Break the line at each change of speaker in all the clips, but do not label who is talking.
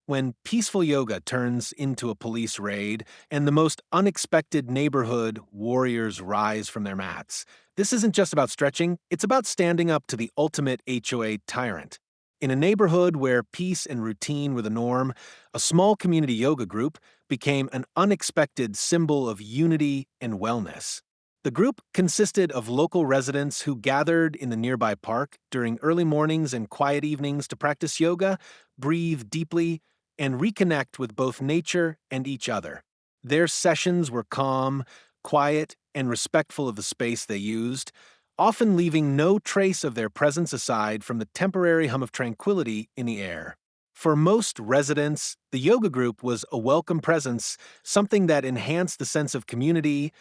when peaceful yoga turns into a police raid and the most unexpected neighborhood warriors rise from their mats. This isn't just about stretching, it's about standing up to the ultimate HOA tyrant. In a neighborhood where peace and routine were the norm, a small community yoga group became an unexpected symbol of unity and wellness. The group consisted of local residents who gathered in the nearby park during early mornings and quiet evenings to practice yoga, breathe deeply, and reconnect with both nature and each other. Their sessions were calm, quiet, and respectful of the space they used, often leaving no trace of their presence aside from the temporary hum of tranquility in the air. For most residents, the yoga group was a welcome presence, something that enhanced the sense of community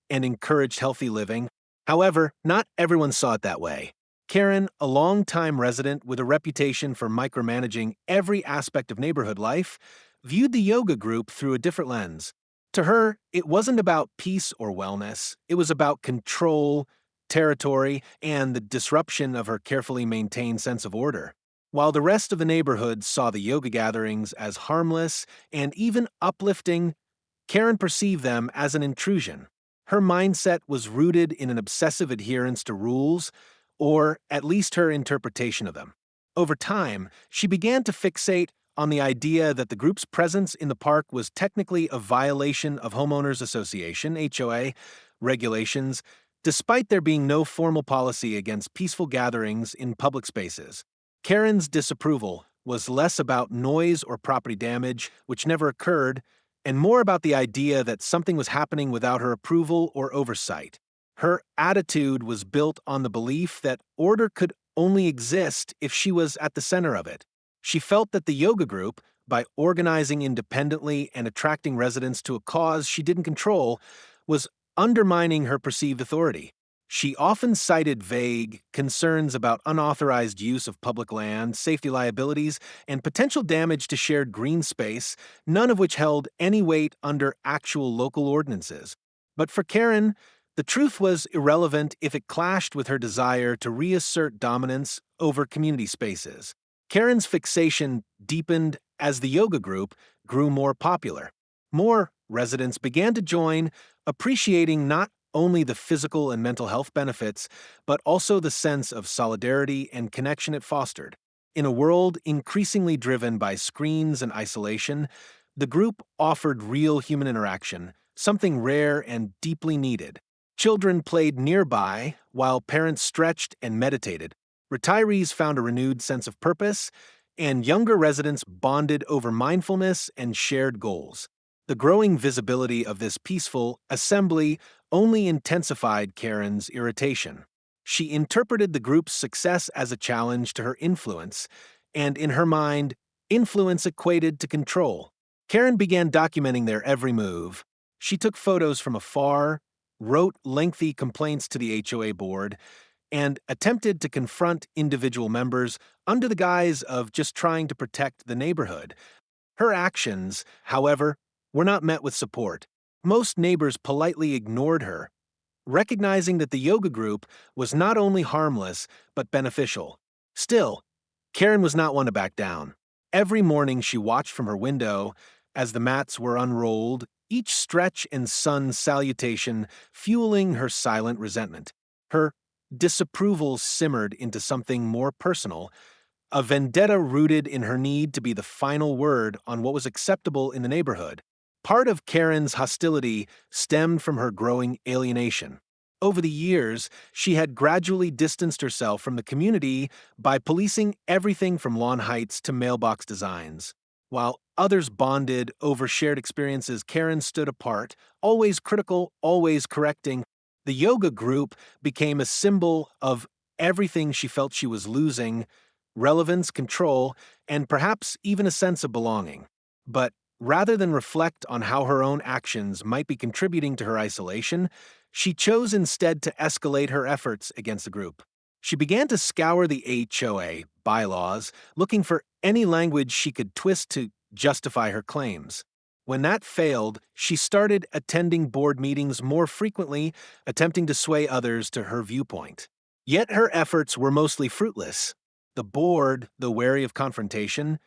and encouraged healthy living. However, not everyone saw it that way. Karen, a longtime resident with a reputation for micromanaging every aspect of neighborhood life, viewed the yoga group through a different lens. To her, it wasn't about peace or wellness. It was about control, territory, and the disruption of her carefully maintained sense of order. While the rest of the neighborhood saw the yoga gatherings as harmless and even uplifting, Karen perceived them as an intrusion. Her mindset was rooted in an obsessive adherence to rules, or at least her interpretation of them. Over time, she began to fixate on the idea that the group's presence in the park was technically a violation of Homeowners Association (HOA) regulations, despite there being no formal policy against peaceful gatherings in public spaces. Karen's disapproval was less about noise or property damage, which never occurred, and more about the idea that something was happening without her approval or oversight. Her attitude was built on the belief that order could only exist if she was at the center of it. She felt that the yoga group, by organizing independently and attracting residents to a cause she didn't control, was undermining her perceived authority. She often cited vague concerns about unauthorized use of public land, safety liabilities, and potential damage to shared green space, none of which held any weight under actual local ordinances. But for Karen, the truth was irrelevant if it clashed with her desire to reassert dominance over community spaces. Karen's fixation deepened as the yoga group grew more popular. More residents began to join, appreciating not only the physical and mental health benefits, but also the sense of solidarity and connection it fostered. In a world increasingly driven by screens and isolation, the group offered real human interaction, something rare and deeply needed. Children played nearby while parents stretched and meditated. Retirees found a renewed sense of purpose, and younger residents bonded over mindfulness and shared goals. The growing visibility of this peaceful assembly only intensified Karen's irritation. She interpreted the group's success as a challenge to her influence, and in her mind, influence equated to control. Karen began documenting their every move. She took photos from afar, wrote lengthy complaints to the HOA board, and attempted to confront individual members under the guise of just trying to protect the neighborhood. Her actions, however, were not met with support. Most neighbors politely ignored her, recognizing that the yoga group was not only harmless, but beneficial. Still, Karen was not one to back down. Every morning she watched from her window as the mats were unrolled, each stretch and sun salutation fueling her silent resentment. Her disapproval simmered into something more personal, a vendetta rooted in her need to be the final word on what was acceptable in the neighborhood. Part of Karen's hostility stemmed from her growing alienation. Over the years, she had gradually distanced herself from the community by policing everything from lawn heights to mailbox designs. While others bonded over shared experiences, Karen stood apart, always critical, always correcting. The yoga group became a symbol of everything she felt she was losing: relevance, control, and perhaps even a sense of belonging. But rather than reflect on how her own actions might be contributing to her isolation, she chose instead to escalate her efforts against the group. She began to scour the HOA bylaws, looking for any language she could twist to justify her claims. When that failed, she started attending board meetings more frequently, attempting to sway others to her viewpoint. Yet her efforts were mostly fruitless. The board, though wary of confrontation,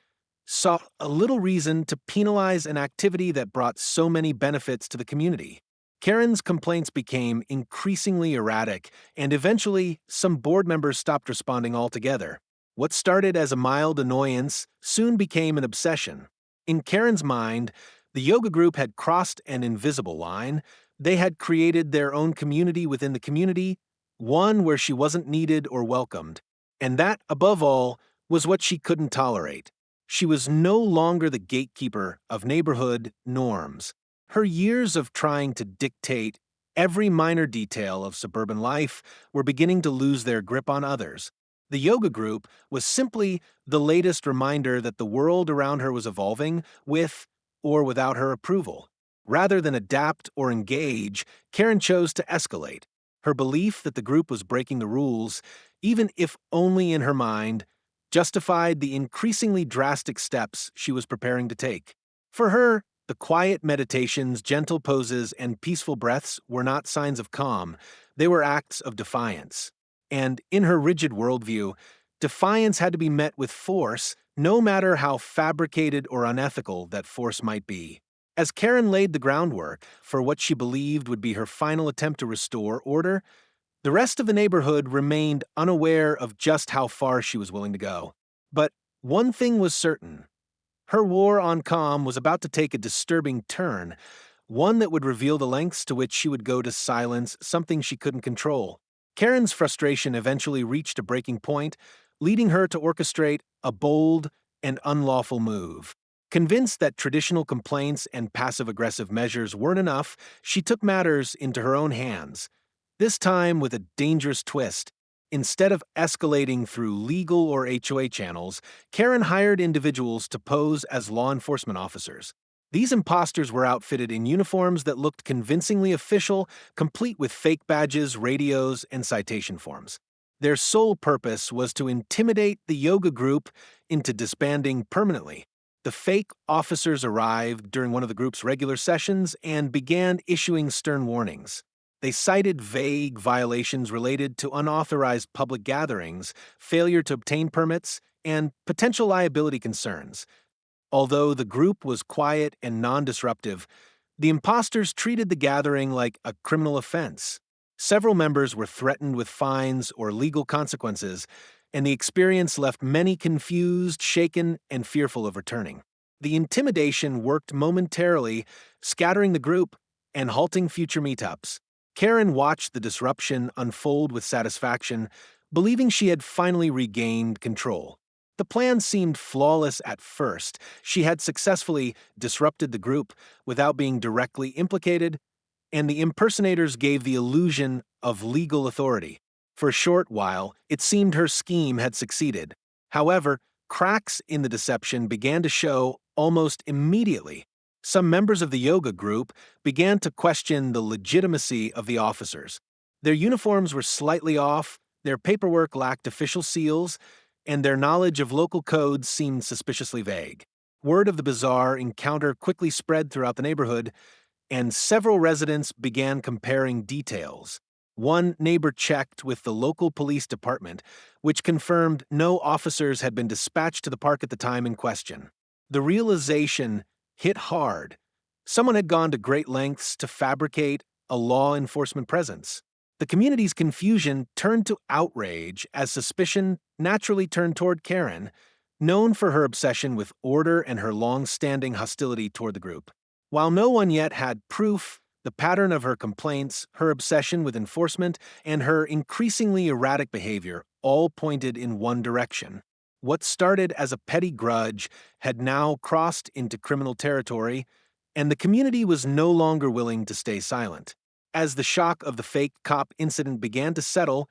saw a little reason to penalize an activity that brought so many benefits to the community. Karen's complaints became increasingly erratic, and eventually, some board members stopped responding altogether. What started as a mild annoyance soon became an obsession. In Karen's mind, the yoga group had crossed an invisible line. They had created their own community within the community, one where she wasn't needed or welcomed. And that, above all, was what she couldn't tolerate. She was no longer the gatekeeper of neighborhood norms. Her years of trying to dictate every minor detail of suburban life were beginning to lose their grip on others. The yoga group was simply the latest reminder that the world around her was evolving with or without her approval. Rather than adapt or engage, Karen chose to escalate. Her belief that the group was breaking the rules, even if only in her mind, justified the increasingly drastic steps she was preparing to take. For her, the quiet meditations, gentle poses, and peaceful breaths were not signs of calm, they were acts of defiance. And in her rigid worldview, defiance had to be met with force, no matter how fabricated or unethical that force might be. As Karen laid the groundwork for what she believed would be her final attempt to restore order, the rest of the neighborhood remained unaware of just how far she was willing to go. But one thing was certain. Her war on calm was about to take a disturbing turn, one that would reveal the lengths to which she would go to silence something she couldn't control. Karen's frustration eventually reached a breaking point, leading her to orchestrate a bold and unlawful move. Convinced that traditional complaints and passive-aggressive measures weren't enough, she took matters into her own hands. This time with a dangerous twist. Instead of escalating through legal or HOA channels, Karen hired individuals to pose as law enforcement officers. These imposters were outfitted in uniforms that looked convincingly official, complete with fake badges, radios, and citation forms. Their sole purpose was to intimidate the yoga group into disbanding permanently. The fake officers arrived during one of the group's regular sessions and began issuing stern warnings. They cited vague violations related to unauthorized public gatherings, failure to obtain permits, and potential liability concerns. Although the group was quiet and non-disruptive, the imposters treated the gathering like a criminal offense. Several members were threatened with fines or legal consequences, and the experience left many confused, shaken, and fearful of returning. The intimidation worked momentarily, scattering the group and halting future meetups. Karen watched the disruption unfold with satisfaction, believing she had finally regained control. The plan seemed flawless at first. She had successfully disrupted the group without being directly implicated, and the impersonators gave the illusion of legal authority. For a short while, it seemed her scheme had succeeded. However, cracks in the deception began to show almost immediately. Some members of the yoga group began to question the legitimacy of the officers. Their uniforms were slightly off, their paperwork lacked official seals, and their knowledge of local codes seemed suspiciously vague. Word of the bizarre encounter quickly spread throughout the neighborhood, and several residents began comparing details. One neighbor checked with the local police department, which confirmed no officers had been dispatched to the park at the time in question. The realization hit hard. Someone had gone to great lengths to fabricate a law enforcement presence. The community's confusion turned to outrage as suspicion naturally turned toward Karen, known for her obsession with order and her long-standing hostility toward the group. While no one yet had proof, the pattern of her complaints, her obsession with enforcement, and her increasingly erratic behavior all pointed in one direction. What started as a petty grudge had now crossed into criminal territory, and the community was no longer willing to stay silent. As the shock of the fake cop incident began to settle,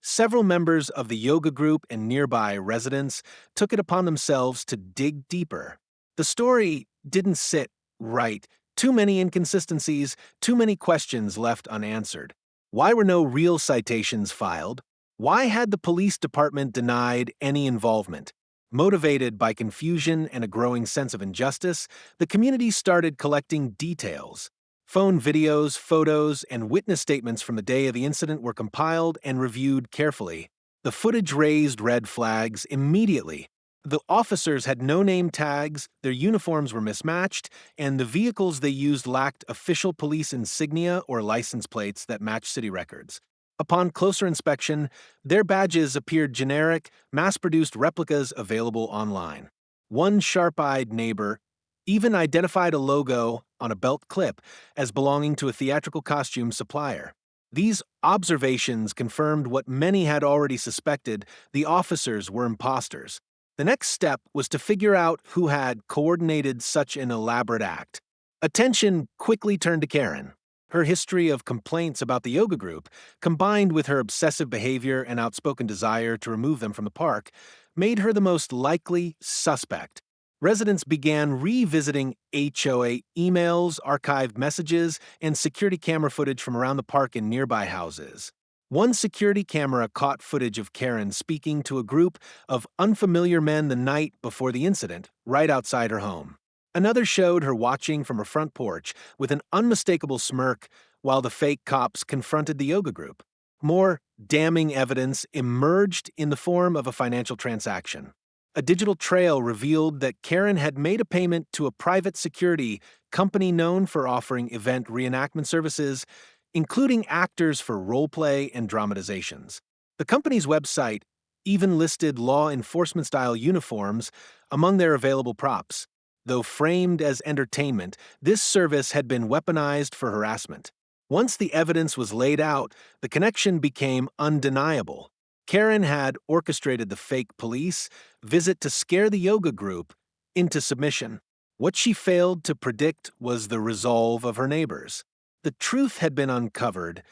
several members of the yoga group and nearby residents took it upon themselves to dig deeper. The story didn't sit right. Too many inconsistencies, too many questions left unanswered. Why were no real citations filed? Why had the police department denied any involvement? Motivated by confusion and a growing sense of injustice, the community started collecting details. Phone videos, photos, and witness statements from the day of the incident were compiled and reviewed carefully. The footage raised red flags immediately. The officers had no name tags, their uniforms were mismatched, and the vehicles they used lacked official police insignia or license plates that matched city records. Upon closer inspection, their badges appeared generic, mass-produced replicas available online. One sharp-eyed neighbor even identified a logo on a belt clip as belonging to a theatrical costume supplier. These observations confirmed what many had already suspected: the officers were imposters. The next step was to figure out who had coordinated such an elaborate act. Attention quickly turned to Karen. Her history of complaints about the yoga group, combined with her obsessive behavior and outspoken desire to remove them from the park, made her the most likely suspect. Residents began revisiting HOA emails, archived messages, and security camera footage from around the park and nearby houses. One security camera caught footage of Karen speaking to a group of unfamiliar men the night before the incident, right outside her home. Another showed her watching from her front porch with an unmistakable smirk while the fake cops confronted the yoga group. More damning evidence emerged in the form of a financial transaction. A digital trail revealed that Karen had made a payment to a private security company known for offering event reenactment services, including actors for roleplay and dramatizations. The company's website even listed law enforcement-style uniforms among their available props. Though framed as entertainment, this service had been weaponized for harassment. Once the evidence was laid out, the connection became undeniable. Karen had orchestrated the fake police visit to scare the yoga group into submission. What she failed to predict was the resolve of her neighbors. The truth had been uncovered,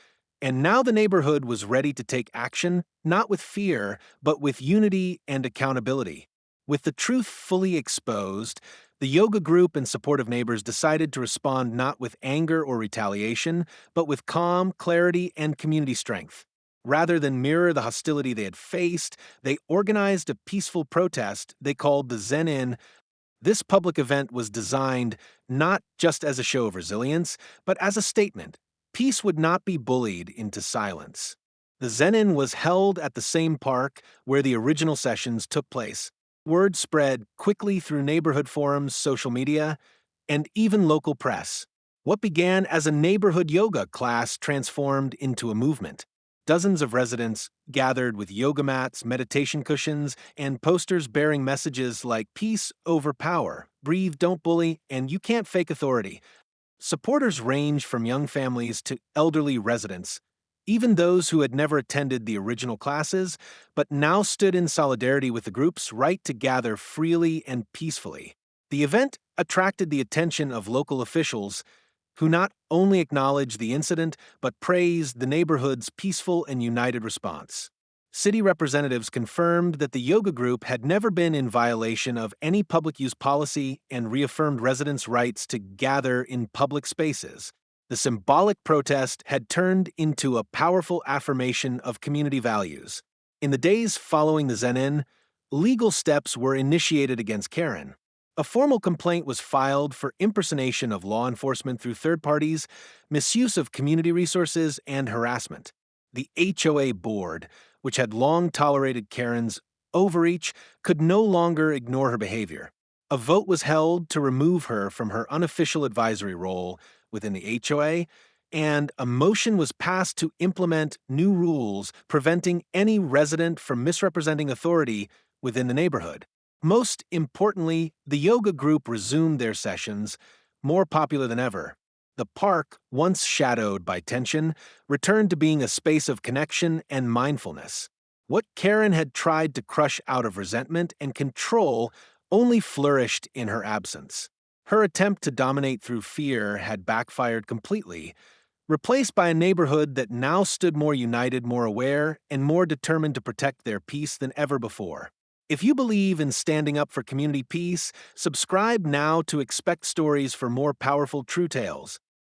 and now the neighborhood was ready to take action, not with fear, but with unity and accountability. With the truth fully exposed, the yoga group and supportive neighbors decided to respond not with anger or retaliation, but with calm, clarity, and community strength. Rather than mirror the hostility they had faced, they organized a peaceful protest they called the Zen-In. This public event was designed not just as a show of resilience, but as a statement. Peace would not be bullied into silence. The Zen-In was held at the same park where the original sessions took place. Word spread quickly through neighborhood forums, social media, and even local press. What began as a neighborhood yoga class transformed into a movement. Dozens of residents gathered with yoga mats, meditation cushions, and posters bearing messages like "Peace over power," "Breathe, don't bully," and "You can't fake authority." Supporters ranged from young families to elderly residents, even those who had never attended the original classes, but now stood in solidarity with the group's right to gather freely and peacefully. The event attracted the attention of local officials, who not only acknowledged the incident, but praised the neighborhood's peaceful and united response. City representatives confirmed that the yoga group had never been in violation of any public use policy and reaffirmed residents' rights to gather in public spaces. The symbolic protest had turned into a powerful affirmation of community values. In the days following the Zen-In, legal steps were initiated against Karen. A formal complaint was filed for impersonation of law enforcement through third parties, misuse of community resources, and harassment. The HOA board, which had long tolerated Karen's overreach, could no longer ignore her behavior. A vote was held to remove her from her unofficial advisory role within the HOA, and a motion was passed to implement new rules preventing any resident from misrepresenting authority within the neighborhood. Most importantly, the yoga group resumed their sessions, more popular than ever. The park, once shadowed by tension, returned to being a space of connection and mindfulness. What Karen had tried to crush out of resentment and control only flourished in her absence. Her attempt to dominate through fear had backfired completely, replaced by a neighborhood that now stood more united, more aware, and more determined to protect their peace than ever before. If you believe in standing up for community peace, subscribe now to expect stories for more powerful true tales.